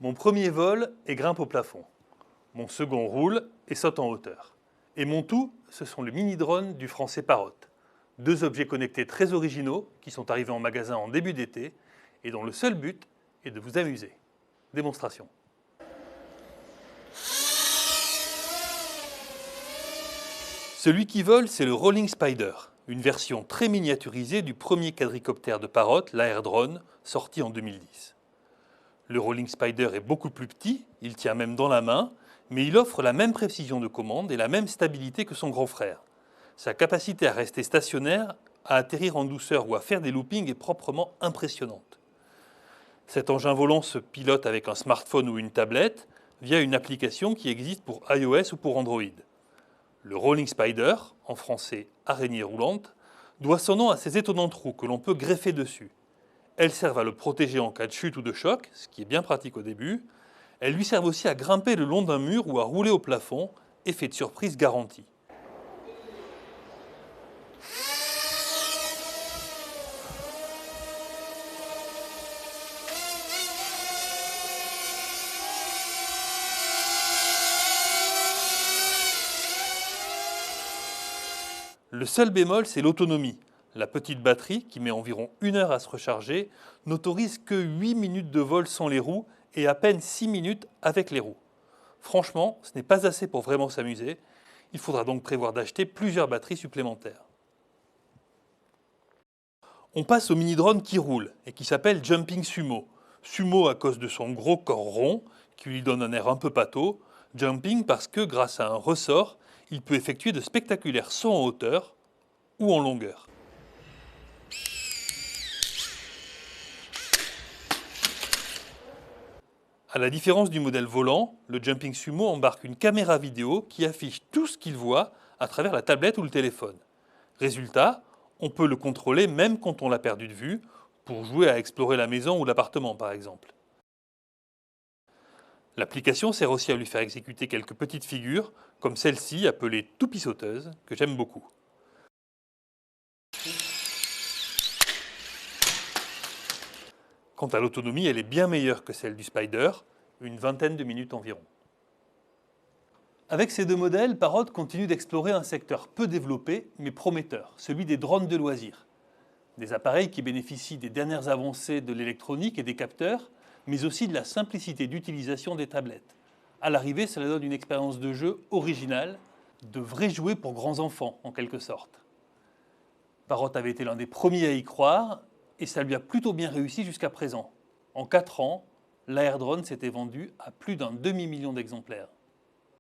Mon premier vole est grimpe au plafond. Mon second roule et saute en hauteur. Et mon tout, ce sont les mini-drones du français Parrot. Deux objets connectés très originaux qui sont arrivés en magasin en début d'été et dont le seul but est de vous amuser. Démonstration. Celui qui vole, c'est le Rolling Spider, une version très miniaturisée du premier quadricoptère de Parrot, l'Air-Drone, sorti en 2010. Le Rolling Spider est beaucoup plus petit, il tient même dans la main, mais il offre la même précision de commande et la même stabilité que son grand frère. Sa capacité à rester stationnaire, à atterrir en douceur ou à faire des loopings est proprement impressionnante. Cet engin volant se pilote avec un smartphone ou une tablette via une application qui existe pour iOS ou pour Android. Le Rolling Spider, en français araignée roulante, doit son nom à ces étonnantes roues que l'on peut greffer dessus. Elles servent à le protéger en cas de chute ou de choc, ce qui est bien pratique au début. Elles lui servent aussi à grimper le long d'un mur ou à rouler au plafond, effet de surprise garanti. Le seul bémol, c'est l'autonomie. La petite batterie, qui met environ 1 heure à se recharger, n'autorise que 8 minutes de vol sans les roues et à peine 6 minutes avec les roues. Franchement, ce n'est pas assez pour vraiment s'amuser. Il faudra donc prévoir d'acheter plusieurs batteries supplémentaires. On passe au mini-drone qui roule et qui s'appelle Jumping Sumo. Sumo à cause de son gros corps rond, qui lui donne un air un peu pâteau. Jumping parce que, grâce à un ressort, il peut effectuer de spectaculaires sauts en hauteur ou en longueur. À la différence du modèle volant, le Jumping Sumo embarque une caméra vidéo qui affiche tout ce qu'il voit à travers la tablette ou le téléphone. Résultat, on peut le contrôler même quand on l'a perdu de vue, pour jouer à explorer la maison ou l'appartement par exemple. L'application sert aussi à lui faire exécuter quelques petites figures, comme celle-ci appelée toupie sauteuse, que j'aime beaucoup. Quant à l'autonomie, elle est bien meilleure que celle du Spider, une vingtaine de minutes environ. Avec ces deux modèles, Parrot continue d'explorer un secteur peu développé mais prometteur, celui des drones de loisirs. Des appareils qui bénéficient des dernières avancées de l'électronique et des capteurs, mais aussi de la simplicité d'utilisation des tablettes. À l'arrivée, cela donne une expérience de jeu originale, de vrais jouets pour grands enfants en quelque sorte. Parrot avait été l'un des premiers à y croire, et ça lui a plutôt bien réussi jusqu'à présent. En 4 ans, l'Air-Drone s'était vendu à plus d'un demi-million d'exemplaires.